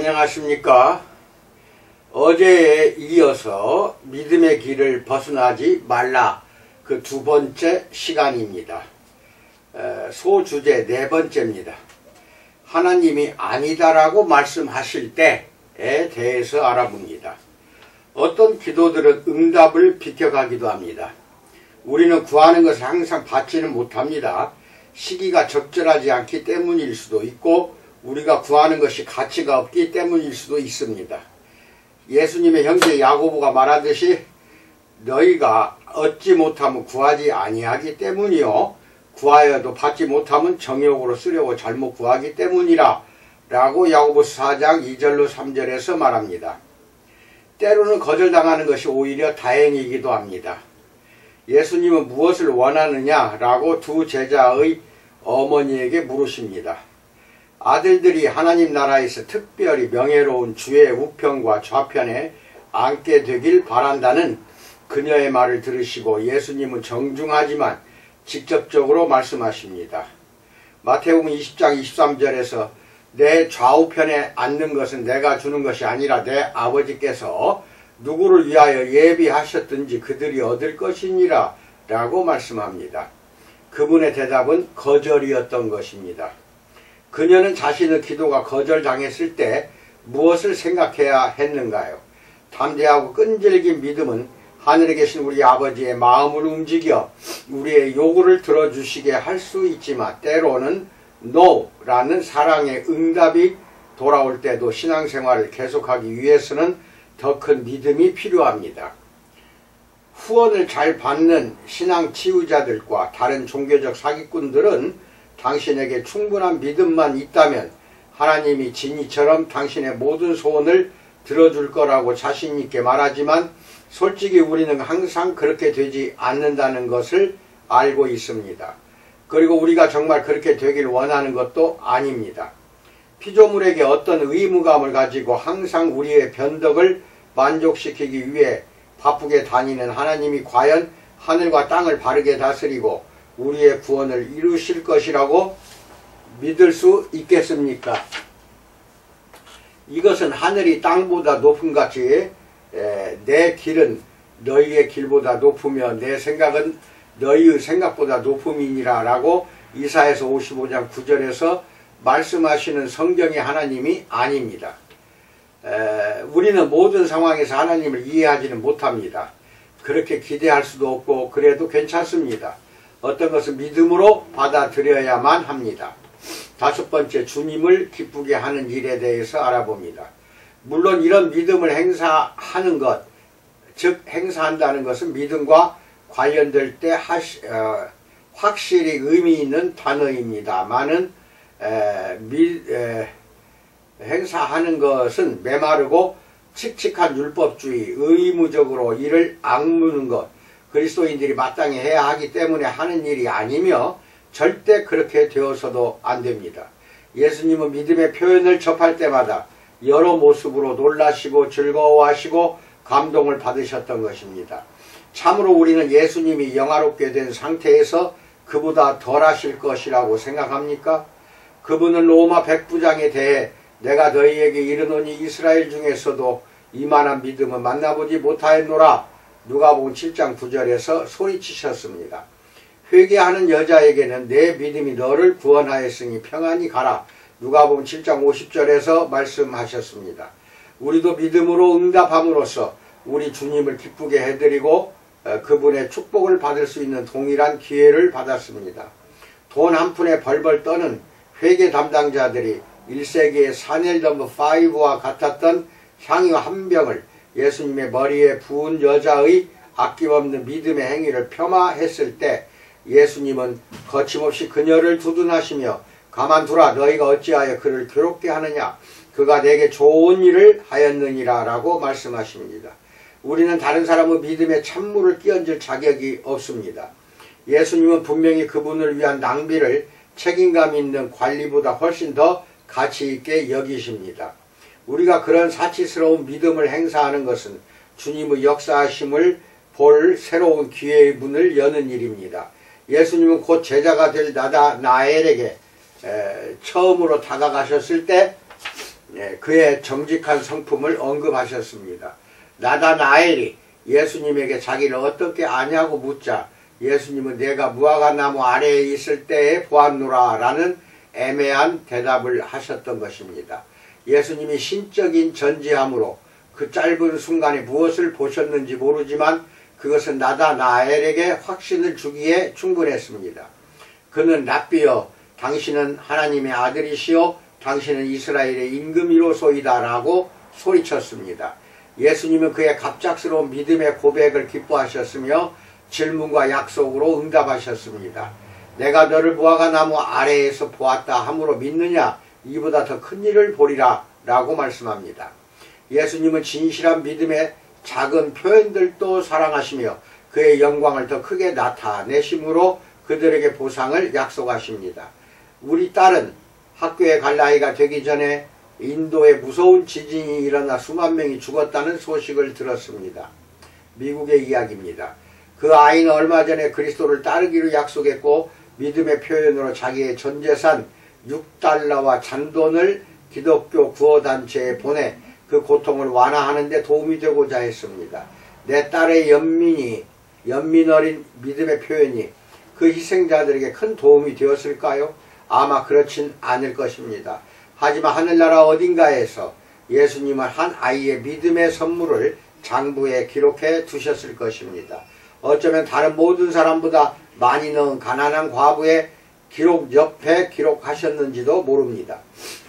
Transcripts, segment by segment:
안녕하십니까. 어제에 이어서 믿음의 길을 벗어나지 말라 그 두 번째 시간입니다. 소주제 네 번째입니다. 하나님이 아니다라고 말씀하실 때에 대해서 알아봅니다. 어떤 기도들은 응답을 비켜가기도 합니다. 우리는 구하는 것을 항상 받지는 못합니다. 시기가 적절하지 않기 때문일 수도 있고 우리가 구하는 것이 가치가 없기 때문일 수도 있습니다. 예수님의 형제 야고보가 말하듯이 너희가 얻지 못하면 구하지 아니하기 때문이요 구하여도 받지 못하면 정욕으로 쓰려고 잘못 구하기 때문이라 라고 야고보서 4장 2절로 3절에서 말합니다. 때로는 거절당하는 것이 오히려 다행이기도 합니다. 예수님은 무엇을 원하느냐 라고 두 제자의 어머니에게 물으십니다. 아들들이 하나님 나라에서 특별히 명예로운 주의 우편과 좌편에 앉게 되길 바란다는 그녀의 말을 들으시고 예수님은 정중하지만 직접적으로 말씀하십니다. 마태복음 20장 23절에서 내 좌우편에 앉는 것은 내가 주는 것이 아니라 내 아버지께서 누구를 위하여 예비하셨든지 그들이 얻을 것이니라 라고 말씀합니다. 그분의 대답은 거절이었던 것입니다. 그녀는 자신의 기도가 거절당했을 때 무엇을 생각해야 했는가요? 담대하고 끈질긴 믿음은 하늘에 계신 우리 아버지의 마음을 움직여 우리의 요구를 들어주시게 할 수 있지만 때로는 NO라는 사랑의 응답이 돌아올 때도 신앙생활을 계속하기 위해서는 더 큰 믿음이 필요합니다. 후원을 잘 받는 신앙 치유자들과 다른 종교적 사기꾼들은 당신에게 충분한 믿음만 있다면 하나님이 진이처럼 당신의 모든 소원을 들어줄 거라고 자신있게 말하지만 솔직히 우리는 항상 그렇게 되지 않는다는 것을 알고 있습니다. 그리고 우리가 정말 그렇게 되길 원하는 것도 아닙니다. 피조물에게 어떤 의무감을 가지고 항상 우리의 변덕을 만족시키기 위해 바쁘게 다니는 하나님이 과연 하늘과 땅을 바르게 다스리고 우리의 구원을 이루실 것이라고 믿을 수 있겠습니까? 이것은 하늘이 땅보다 높음같이 내 길은 너희의 길보다 높으며 내 생각은 너희의 생각보다 높음이니라 라고 이사야서 55장 9절에서 말씀하시는 성경의 하나님이 아닙니다. 우리는 모든 상황에서 하나님을 이해하지는 못합니다. 그렇게 기대할 수도 없고 그래도 괜찮습니다. 어떤 것은 믿음으로 받아들여야만 합니다. 다섯 번째, 주님을 기쁘게 하는 일에 대해서 알아봅니다. 물론 이런 믿음을 행사하는 것, 즉 행사한다는 것은 믿음과 관련될 때 확실히 의미 있는 단어입니다만은 행사하는 것은 메마르고 칙칙한 율법주의, 의무적으로 이를 악무는 것, 그리스도인들이 마땅히 해야 하기 때문에 하는 일이 아니며 절대 그렇게 되어서도 안 됩니다. 예수님은 믿음의 표현을 접할 때마다 여러 모습으로 놀라시고 즐거워하시고 감동을 받으셨던 것입니다. 참으로 우리는 예수님이 영화롭게 된 상태에서 그보다 덜 하실 것이라고 생각합니까? 그분은 로마 백부장에 대해 내가 너희에게 이르노니 이스라엘 중에서도 이만한 믿음은 만나보지 못하였노라 누가복음 7장 9절에서 소리치셨습니다. 회개하는 여자에게는 내 믿음이 너를 구원하였으니 평안히 가라 누가복음 7장 50절에서 말씀하셨습니다. 우리도 믿음으로 응답함으로써 우리 주님을 기쁘게 해드리고 그분의 축복을 받을 수 있는 동일한 기회를 받았습니다. 돈 한 푼에 벌벌 떠는 회계 담당자들이 1세기의 사넬 넘버 5와 같았던 향유 한 병을 예수님의 머리에 부은 여자의 아낌없는 믿음의 행위를 폄하했을 때 예수님은 거침없이 그녀를 두둔하시며 가만두라 너희가 어찌하여 그를 괴롭게 하느냐 그가 내게 좋은 일을 하였느니라 라고 말씀하십니다. 우리는 다른 사람의 믿음에 찬물을 끼얹을 자격이 없습니다. 예수님은 분명히 그분을 위한 낭비를 책임감 있는 관리보다 훨씬 더 가치 있게 여기십니다. 우리가 그런 사치스러운 믿음을 행사하는 것은 주님의 역사하심을 볼 새로운 기회의 문을 여는 일입니다. 예수님은 곧 제자가 될 나다나엘에게 처음으로 다가가셨을 때 그의 정직한 성품을 언급하셨습니다. 나다나엘이 예수님에게 자기를 어떻게 아냐고 묻자 예수님은 내가 무화과나무 아래에 있을 때에 보았노라 라는 애매한 대답을 하셨던 것입니다. 예수님이 신적인 전지함으로 그 짧은 순간에 무엇을 보셨는지 모르지만 그것은 나다나엘에게 확신을 주기에 충분했습니다. 그는 랍비여 당신은 하나님의 아들이시오 당신은 이스라엘의 임금이로소이다 라고 소리쳤습니다. 예수님은 그의 갑작스러운 믿음의 고백을 기뻐하셨으며 질문과 약속으로 응답하셨습니다. 내가 너를 무화과나무 아래에서 보았다 함으로 믿느냐 이보다 더 큰 일을 보리라 라고 말씀합니다. 예수님은 진실한 믿음의 작은 표현들도 사랑하시며 그의 영광을 더 크게 나타내심으로 그들에게 보상을 약속하십니다. 우리 딸은 학교에 갈 나이가 되기 전에 인도에 무서운 지진이 일어나 수만 명이 죽었다는 소식을 들었습니다. 미국의 이야기입니다. 그 아이는 얼마 전에 그리스도를 따르기로 약속했고 믿음의 표현으로 자기의 전재산 6달러와 잔돈을 기독교 구호단체에 보내 그 고통을 완화하는 데 도움이 되고자 했습니다. 내 딸의 연민 어린 믿음의 표현이 그 희생자들에게 큰 도움이 되었을까요? 아마 그렇진 않을 것입니다. 하지만 하늘나라 어딘가에서 예수님은 한 아이의 믿음의 선물을 장부에 기록해 두셨을 것입니다. 어쩌면 다른 모든 사람보다 많이 넣은 가난한 과부의 기록 옆에 기록하셨는지도 모릅니다.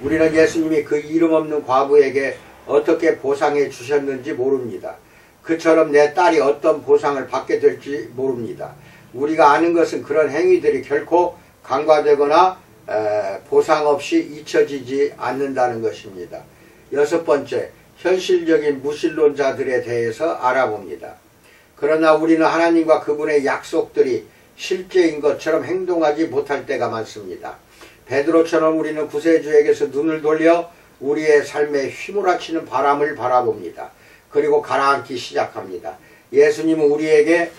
우리는 예수님이 그 이름 없는 과부에게 어떻게 보상해 주셨는지 모릅니다. 그처럼 내 딸이 어떤 보상을 받게 될지 모릅니다. 우리가 아는 것은 그런 행위들이 결코 간과되거나 보상 없이 잊혀지지 않는다는 것입니다. 여섯 번째, 현실적인 무신론자들에 대해서 알아봅니다. 그러나 우리는 하나님과 그분의 약속들이 실제인 것처럼 행동하지 못할 때가 많습니다. 베드로처럼 우리는 구세주에게서 눈을 돌려 우리의 삶에 휘몰아치는 바람을 바라봅니다. 그리고 가라앉기 시작합니다. 예수님은 우리에게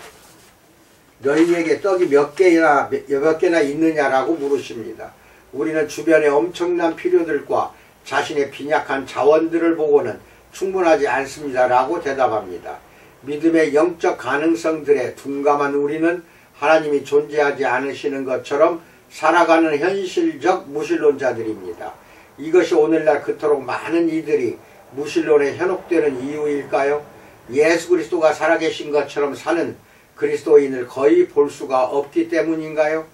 너희에게 떡이 몇 개나 있느냐라고 물으십니다. 우리는 주변의 엄청난 필요들과 자신의 빈약한 자원들을 보고는 충분하지 않습니다 라고 대답합니다. 믿음의 영적 가능성들에 둔감한 우리는 하나님이 존재하지 않으시는 것처럼 살아가는 현실적 무신론자들입니다. 이것이 오늘날 그토록 많은 이들이 무신론에 현혹되는 이유일까요? 예수 그리스도가 살아계신 것처럼 사는 그리스도인을 거의 볼 수가 없기 때문인가요?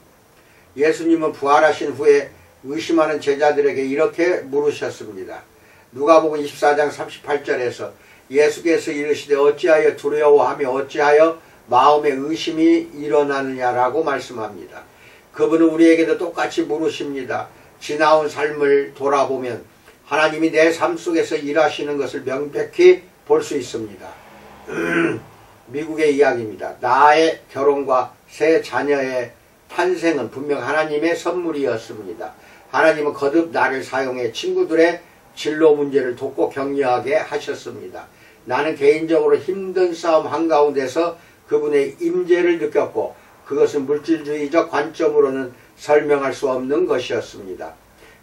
예수님은 부활하신 후에 의심하는 제자들에게 이렇게 물으셨습니다. 누가복음 24장 38절에서 예수께서 이르시되 어찌하여 두려워하며 어찌하여 마음에 의심이 일어나느냐라고 말씀합니다. 그분은 우리에게도 똑같이 물으십니다. 지나온 삶을 돌아보면 하나님이 내 삶 속에서 일하시는 것을 명백히 볼 수 있습니다. 미국의 이야기입니다. 나의 결혼과 새 자녀의 탄생은 분명 하나님의 선물이었습니다. 하나님은 거듭 나를 사용해 친구들의 진로 문제를 돕고 격려하게 하셨습니다. 나는 개인적으로 힘든 싸움 한가운데서 그분의 임재를 느꼈고 그것은 물질주의적 관점으로는 설명할 수 없는 것이었습니다.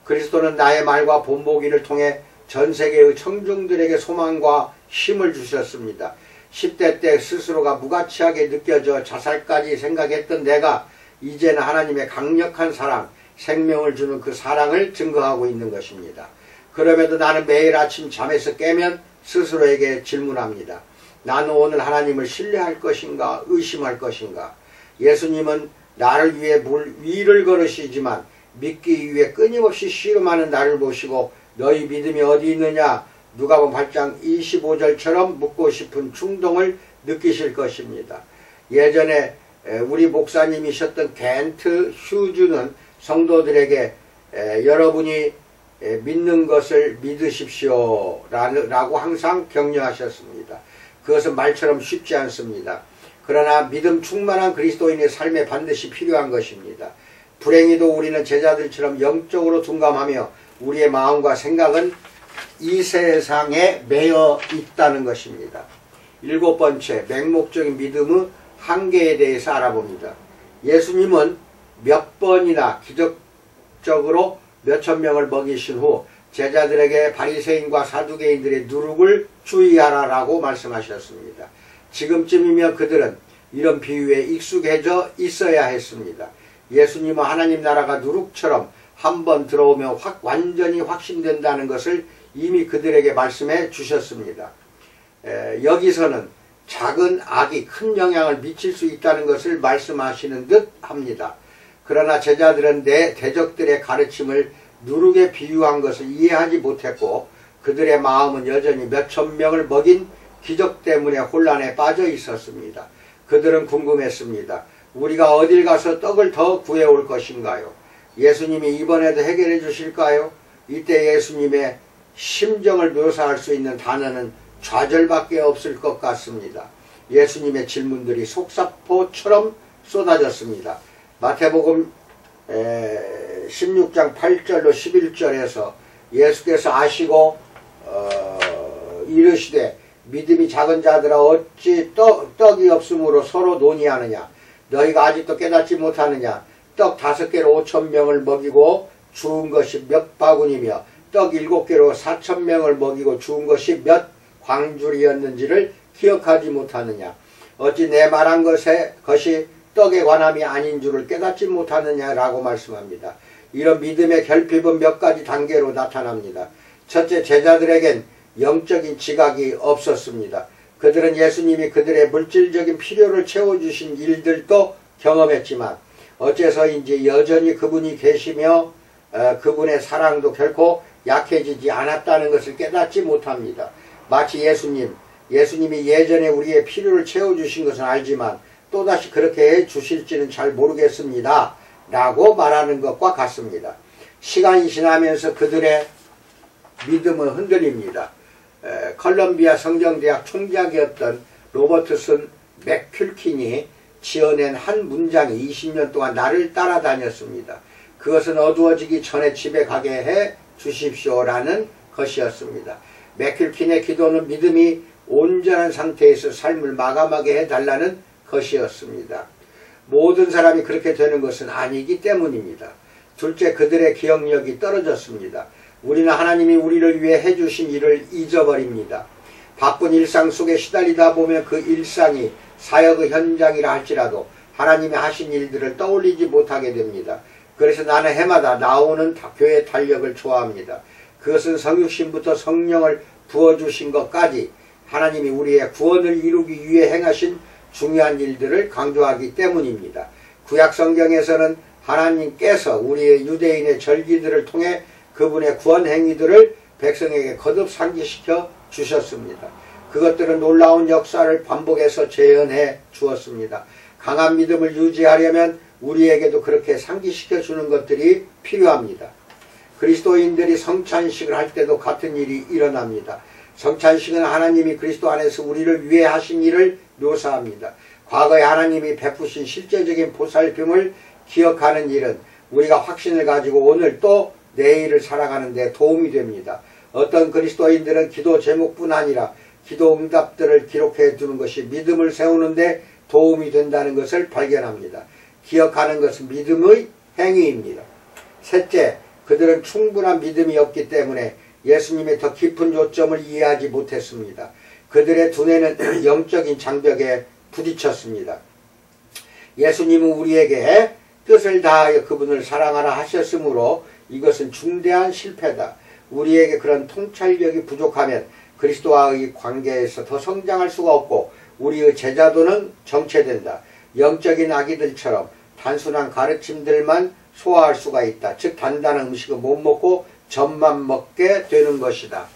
그리스도는 나의 말과 본보기를 통해 전 세계의 청중들에게 소망과 힘을 주셨습니다. 10대 때 스스로가 무가치하게 느껴져 자살까지 생각했던 내가 이제는 하나님의 강력한 사랑, 생명을 주는 그 사랑을 증거하고 있는 것입니다. 그럼에도 나는 매일 아침 잠에서 깨면 스스로에게 질문합니다. 나는 오늘 하나님을 신뢰할 것인가 의심할 것인가? 예수님은 나를 위해 물 위를 걸으시지만 믿기 위해 끊임없이 씨름하는 나를 보시고 너희 믿음이 어디 있느냐? 누가복음 8장 25절처럼 묻고 싶은 충동을 느끼실 것입니다. 예전에 우리 목사님이셨던 겐트 휴즈는 성도들에게 여러분이 믿는 것을 믿으십시오 라고 항상 격려하셨습니다. 그것은 말처럼 쉽지 않습니다. 그러나 믿음 충만한 그리스도인의 삶에 반드시 필요한 것입니다. 불행히도 우리는 제자들처럼 영적으로 둔감하며 우리의 마음과 생각은 이 세상에 매여 있다는 것입니다. 일곱 번째, 맹목적인 믿음의 한계에 대해서 알아봅니다. 예수님은 몇 번이나 기적적으로 몇천 명을 먹이신 후 제자들에게 바리새인과 사두개인들의 누룩을 주의하라라고 말씀하셨습니다. 지금쯤이면 그들은 이런 비유에 익숙해져 있어야 했습니다. 예수님은 하나님 나라가 누룩처럼 한번 들어오면 완전히 확신된다는 것을 이미 그들에게 말씀해 주셨습니다. 여기서는 작은 악이 큰 영향을 미칠 수 있다는 것을 말씀하시는 듯 합니다. 그러나 제자들은 대적들의 가르침을 누룩에 비유한 것을 이해하지 못했고 그들의 마음은 여전히 몇천 명을 먹인 기적 때문에 혼란에 빠져 있었습니다. 그들은 궁금했습니다. 우리가 어딜 가서 떡을 더 구해올 것인가요? 예수님이 이번에도 해결해 주실까요? 이때 예수님의 심정을 묘사할 수 있는 단어는 좌절밖에 없을 것 같습니다. 예수님의 질문들이 속사포처럼 쏟아졌습니다. 마태복음 16장 8절로 11절에서 예수께서 아시고 이르시되 믿음이 작은 자들아 어찌 떡이 없으므로 서로 논의하느냐. 너희가 아직도 깨닫지 못하느냐. 떡 5개로 5,000명을 먹이고 주운 것이 몇 바구니며 떡 7개로 4,000명을 먹이고 주운 것이 몇 광줄이었는지를 기억하지 못하느냐. 어찌 내 말한 것이 떡의 관함이 아닌 줄을 깨닫지 못하느냐라고 말씀합니다. 이런 믿음의 결핍은 몇 가지 단계로 나타납니다. 첫째, 제자들에겐 영적인 지각이 없었습니다. 그들은 예수님이 그들의 물질적인 필요를 채워주신 일들도 경험했지만 어째서인지 여전히 그분이 계시며 그분의 사랑도 결코 약해지지 않았다는 것을 깨닫지 못합니다. 마치 예수님이 예전에 우리의 필요를 채워주신 것은 알지만 또다시 그렇게 해주실지는 잘 모르겠습니다 라고 말하는 것과 같습니다. 시간이 지나면서 그들의 믿음은 흔들립니다. 컬럼비아 성경대학 총장이었던 로버트슨 맥큘킨이 지어낸 한 문장이 20년 동안 나를 따라다녔습니다. 그것은 어두워지기 전에 집에 가게 해 주십시오라는 것이었습니다. 맥큘킨의 기도는 믿음이 온전한 상태에서 삶을 마감하게 해달라는 것이었습니다. 모든 사람이 그렇게 되는 것은 아니기 때문입니다. 둘째, 그들의 기억력이 떨어졌습니다. 우리는 하나님이 우리를 위해 해주신 일을 잊어버립니다. 바쁜 일상 속에 시달리다 보면 그 일상이 사역의 현장이라 할지라도 하나님이 하신 일들을 떠올리지 못하게 됩니다. 그래서 나는 해마다 나오는 교회 달력을 좋아합니다. 그것은 성육신부터 성령을 부어주신 것까지 하나님이 우리의 구원을 이루기 위해 행하신 중요한 일들을 강조하기 때문입니다. 구약 성경에서는 하나님께서 우리의 유대인의 절기들을 통해 그분의 구원 행위들을 백성에게 거듭 상기시켜 주셨습니다. 그것들은 놀라운 역사를 반복해서 재현해 주었습니다. 강한 믿음을 유지하려면 우리에게도 그렇게 상기시켜 주는 것들이 필요합니다. 그리스도인들이 성찬식을 할 때도 같은 일이 일어납니다. 성찬식은 하나님이 그리스도 안에서 우리를 위해 하신 일을 묘사합니다. 과거에 하나님이 베푸신 실제적인 보살핌을 기억하는 일은 우리가 확신을 가지고 오늘 또 내일을 살아가는 데 도움이 됩니다. 어떤 그리스도인들은 기도 제목뿐 아니라 기도 응답들을 기록해 두는 것이 믿음을 세우는 데 도움이 된다는 것을 발견합니다. 기억하는 것은 믿음의 행위입니다. 셋째, 그들은 충분한 믿음이 없기 때문에 예수님의 더 깊은 요점을 이해하지 못했습니다. 그들의 두뇌는 영적인 장벽에 부딪혔습니다. 예수님은 우리에게 뜻을 다하여 그분을 사랑하라 하셨으므로 이것은 중대한 실패다. 우리에게 그런 통찰력이 부족하면 그리스도와의 관계에서 더 성장할 수가 없고 우리의 제자도는 정체된다. 영적인 아기들처럼 단순한 가르침들만 소화할 수가 있다. 즉 단단한 음식은 못 먹고 젖만 먹게 되는 것이다.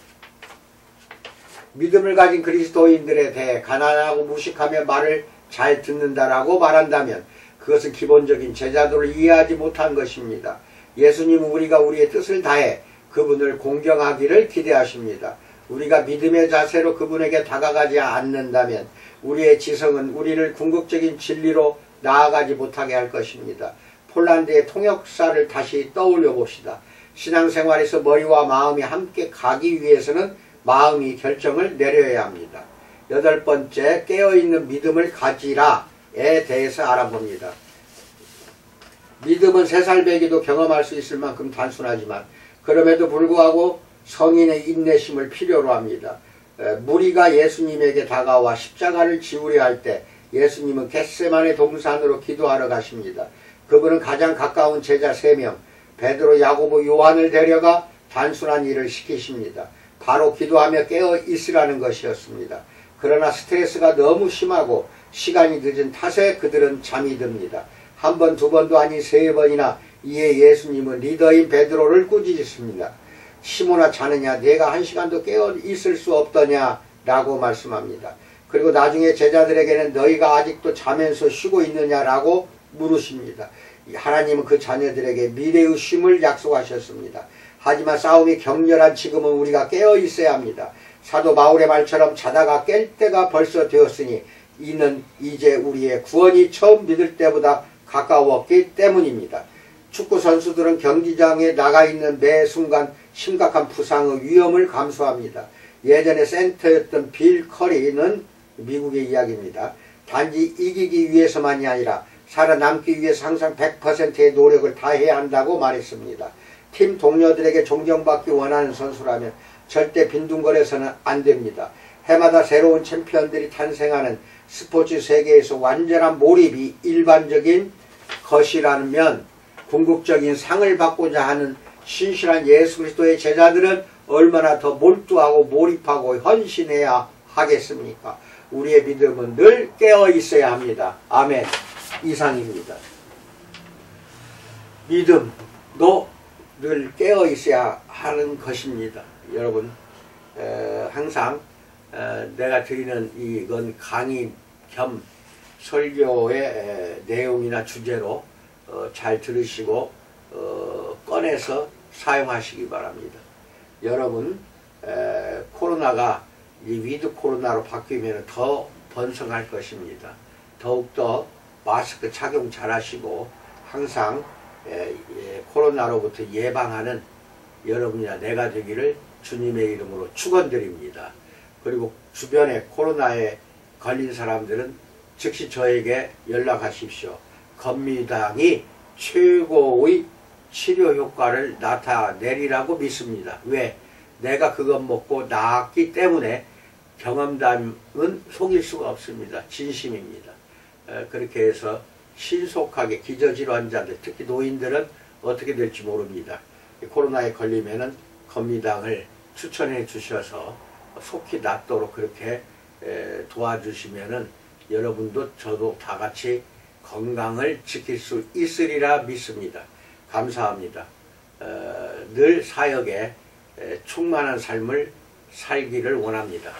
믿음을 가진 그리스도인들에 대해 가난하고 무식하며 말을 잘 듣는다라고 말한다면 그것은 기본적인 제자도를 이해하지 못한 것입니다. 예수님은 우리가 우리의 뜻을 다해 그분을 공경하기를 기대하십니다. 우리가 믿음의 자세로 그분에게 다가가지 않는다면 우리의 지성은 우리를 궁극적인 진리로 나아가지 못하게 할 것입니다. 폴란드의 통역사를 다시 떠올려 봅시다. 신앙생활에서 머리와 마음이 함께 가기 위해서는 마음이 결정을 내려야 합니다. 8번째, 깨어있는 믿음을 가지라에 대해서 알아봅니다. 믿음은 3살 배기도 경험할 수 있을 만큼 단순하지만 그럼에도 불구하고 성인의 인내심을 필요로 합니다. 무리가 예수님에게 다가와 십자가를 지우려 할 때 예수님은 겟세마네 동산으로 기도하러 가십니다. 그분은 가장 가까운 제자 3명 베드로, 야고보, 요한을 데려가 단순한 일을 시키십니다. 바로 기도하며 깨어 있으라는 것이었습니다. 그러나 스트레스가 너무 심하고 시간이 늦은 탓에 그들은 잠이 듭니다. 한 번, 두 번도 아닌 3번이나 이에 예수님은 리더인 베드로를 꾸짖으십니다. 시몬아, 자느냐? 내가 1시간도 깨어 있을 수 없더냐? 라고 말씀합니다. 그리고 나중에 제자들에게는 너희가 아직도 자면서 쉬고 있느냐라고 물으십니다. 하나님은 그 자녀들에게 미래의 쉼을 약속하셨습니다. 하지만 싸움이 격렬한 지금은 우리가 깨어 있어야 합니다. 사도 바울의 말처럼 자다가 깰 때가 벌써 되었으니 이는 이제 우리의 구원이 처음 믿을 때보다 가까웠기 때문입니다. 축구 선수들은 경기장에 나가 있는 매 순간 심각한 부상의 위험을 감수합니다. 예전에 센터였던 빌 커리는 미국의 이야기입니다. 단지 이기기 위해서만이 아니라 살아남기 위해서 항상 100%의 노력을 다해야 한다고 말했습니다. 팀 동료들에게 존경받기 원하는 선수라면 절대 빈둥거려서는 안 됩니다. 해마다 새로운 챔피언들이 탄생하는 스포츠 세계에서 완전한 몰입이 일반적인 것이라면 궁극적인 상을 받고자 하는 신실한 예수 그리스도의 제자들은 얼마나 더 몰두하고 몰입하고 헌신해야 하겠습니까? 우리의 믿음은 늘 깨어 있어야 합니다. 아멘. 이상입니다. 믿음도 늘 깨어 있어야 하는 것입니다. 여러분, 항상 내가 드리는 이건 강의 겸 설교의 내용이나 주제로 잘 들으시고 꺼내서 사용하시기 바랍니다. 여러분, 코로나가 이 위드 코로나로 바뀌면 더 번성할 것입니다. 더욱더 마스크 착용 잘 하시고 항상 코로나로부터 예방하는 여러분이나 내가 되기를 주님의 이름으로 축원드립니다. 그리고 주변에 코로나에 걸린 사람들은 즉시 저에게 연락하십시오. 건미당이 최고의 치료 효과를 나타내리라고 믿습니다. 왜? 내가 그것 먹고 나았기 때문에 경험담은 속일 수가 없습니다. 진심입니다. 그렇게 해서 신속하게 기저질환자들, 특히 노인들은 어떻게 될지 모릅니다. 코로나에 걸리면은 건미당을 추천해 주셔서 속히 낫도록 그렇게 도와주시면은 여러분도 저도 다 같이 건강을 지킬 수 있으리라 믿습니다. 감사합니다. 늘 사역에 충만한 삶을 살기를 원합니다.